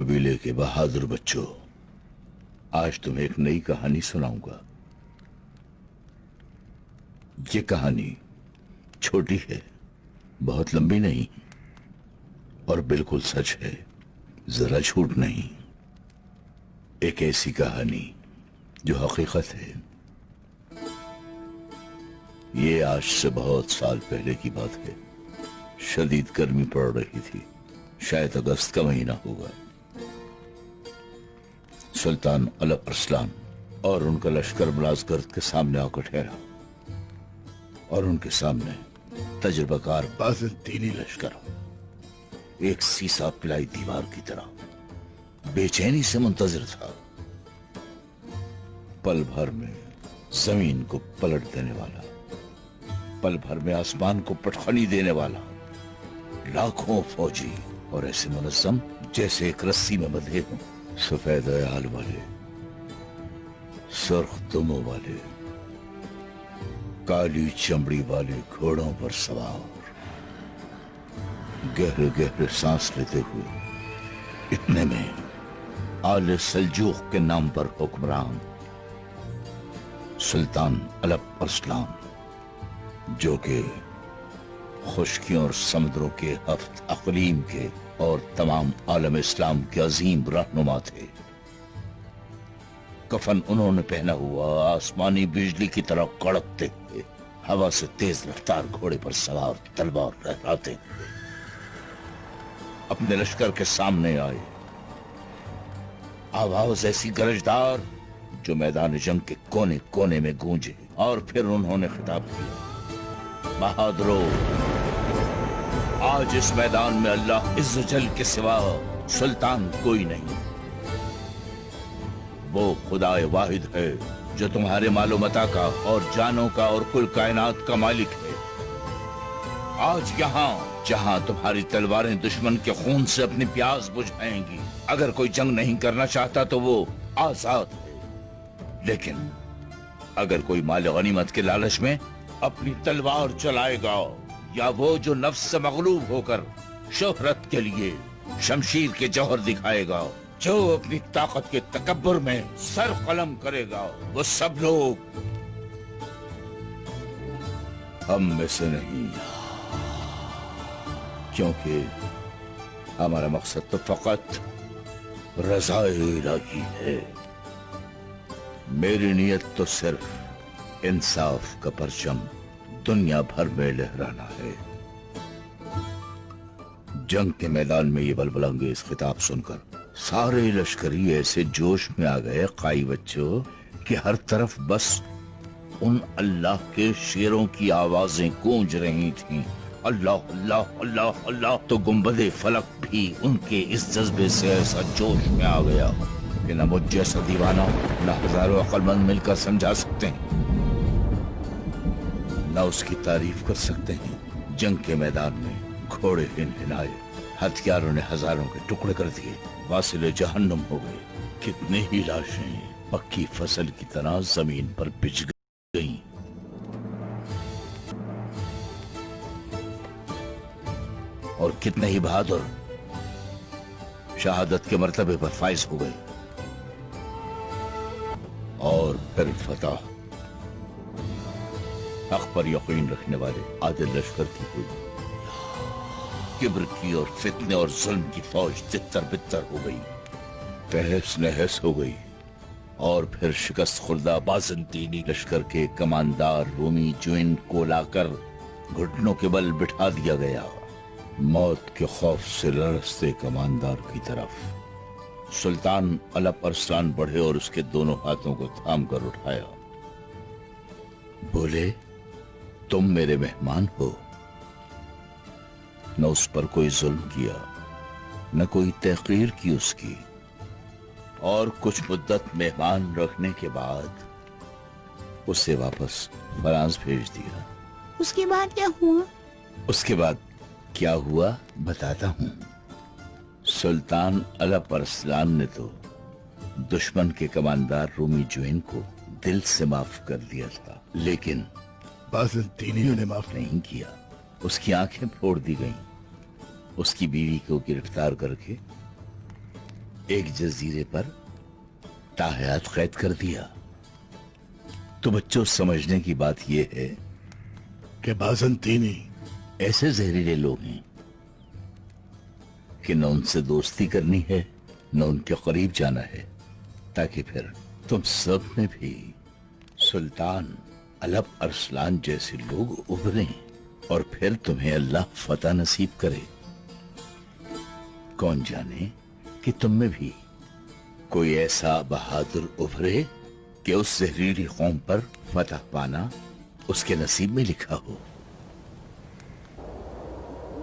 قبیلے کے بہادر بچوں، آج تمہیں ایک نئی کہانی سناؤں گا۔ یہ کہانی چھوٹی ہے، بہت لمبی نہیں، اور بالکل سچ ہے، ذرا جھوٹ نہیں۔ ایک ایسی کہانی جو حقیقت ہے۔ یہ آج سے بہت سال پہلے کی بات ہے۔ شدید گرمی پڑ رہی تھی، شاید اگست کا مہینہ ہوگا۔ سلطان الپ ارسلان اور ان کا لشکر ملازگرد کے سامنے آ کر ٹھہرا، اور ان کے سامنے تجربہ کار بازنطینی لشکر ایک سیسا پلائی دیوار کی طرح بے چینی سے منتظر تھا۔ پل بھر میں زمین کو پلٹ دینے والا، پل بھر میں آسمان کو پٹخنی دینے والا لاکھوں فوجی، اور ایسے منظم جیسے ایک رسی میں بندھے ہوں، سفید عیال والے، سرخ دموں والے، کالی چمڑی والے گھوڑوں پر سوار، گہرے گہرے سانس لیتے ہوئے۔ اتنے میں آل سلجوق کے نام پر حکمران سلطان الپ ارسلان، جو کہ خشکیوں اور سمندروں کے ہفت اقلیم کے اور تمام عالم اسلام کے عظیم رہنما تھے۔ کفن انہوں نے پہنا ہوا، آسمانی بجلی کی طرح کڑکتے ہوئے، ہوا سے تیز رفتار گھوڑے پر سوار، تلوار لہراتے ہوئے اپنے لشکر کے سامنے آئے۔ آواز ایسی گرجدار جو میدان جنگ کے کونے کونے میں گونجے، اور پھر انہوں نے خطاب کیا: بہادرو، آج اس میدان میں اللہ عز و جل کے سوا سلطان کوئی نہیں۔ وہ خدا واحد ہے جو تمہارے مال و متاع کا اور جانوں کا اور کل کائنات کا مالک ہے۔ آج یہاں جہاں تمہاری تلواریں دشمن کے خون سے اپنی پیاس بجھائیں گی، اگر کوئی جنگ نہیں کرنا چاہتا تو وہ آزاد ہے، لیکن اگر کوئی مال غنیمت کے لالچ میں اپنی تلوار چلائے گا، یا وہ جو نفس سے مغلوب ہو کر شہرت کے لیے شمشیر کے جوہر دکھائے گا، جو اپنی طاقت کے تکبر میں سر قلم کرے گا، وہ سب لوگ ہم میں سے نہیں، کیونکہ ہمارا مقصد تو فقط رضا الہی ہے۔ میری نیت تو صرف انصاف کا پرچم دنیا بھر میں لہرانا ہے۔ جنگ کے میدان میں یہ بلبل انگیز خطاب سن کر سارے لشکری ایسے جوش میں آ گئے قائی بچوں کہ ہر طرف بس ان اللہ کے شیروں کی آوازیں گونج رہی تھیں: اللہ اللہ اللہ اللہ۔ تو گنبد فلک بھی ان کے اس جذبے سے ایسا جوش میں آ گیا کہ نہ مجھ جیسا دیوانہ نہ ہزاروں عقل مند مل کر سمجھا سکتے ہیں، نہ اس کی تعریف کر سکتے ہیں۔ جنگ کے میدان میں گھوڑے ہنہنائے، ہتھیاروں نے ہزاروں کے ٹکڑے کر دیے، واصل جہنم ہو گئے۔ کتنے ہی لاشیں پکی فصل کی طرح زمین پر بچھ گئیں، اور کتنے ہی بہادر شہادت کے مرتبے پر فائز ہو گئے۔ اور پھر فتح حق پر یقین رکھنے والے عادل لشکر کی ہوئی۔ کبر کی اور فتنے اور ظلم کی فوج تتر بتر ہو گئی، تہس نہس ہو گئی، اور پھر شکست خوردہ بازنطینی لشکر کے کماندار رومی جوئن کو لا کر گھٹنوں کے بل بٹھا دیا گیا، موت کے خوف سے لرزتے کماندار کی طرف۔ سلطان الپ ارسلان بڑھے اور اس کے دونوں ہاتھوں کو تھام کر اٹھایا، بولے: تم میرے مہمان ہو۔ نہ اس پر کوئی ظلم کیا، نہ کوئی تحقیر کی اس کی، اور کچھ مدت مہمان رکھنے کے بعد اسے واپس فرانس بھیج دیا۔ اس کے بعد کیا ہوا؟ اس کے بعد کیا ہوا بتاتا ہوں۔ سلطان الپ ارسلان نے تو دشمن کے کماندار رومی جوئن کو دل سے معاف کر دیا تھا، لیکن بازنطینیوں نے معاف نہیں کیا۔ اس کی آنکھیں پھوڑ دی گئیں، اس کی بیوی کو گرفتار کر کے ایک جزیرے پر تاحیات قید کر دیا. تو بچوں سمجھنے کی بات یہ ہے کہ بازنطینی ایسے زہریلے لوگ ہیں کہ نہ ان سے دوستی کرنی ہے نہ ان کے قریب جانا ہے، تاکہ پھر تم سب میں بھی سلطان علب ارسلان جیسے لوگ ابھریں اور پھر تمہیں اللہ فتح نصیب کرے. کون جانے کہ تم میں بھی کوئی ایسا بہادر ابھرے کہ اس زہریلی قوم پر فتح پانا اس کے نصیب میں لکھا ہو.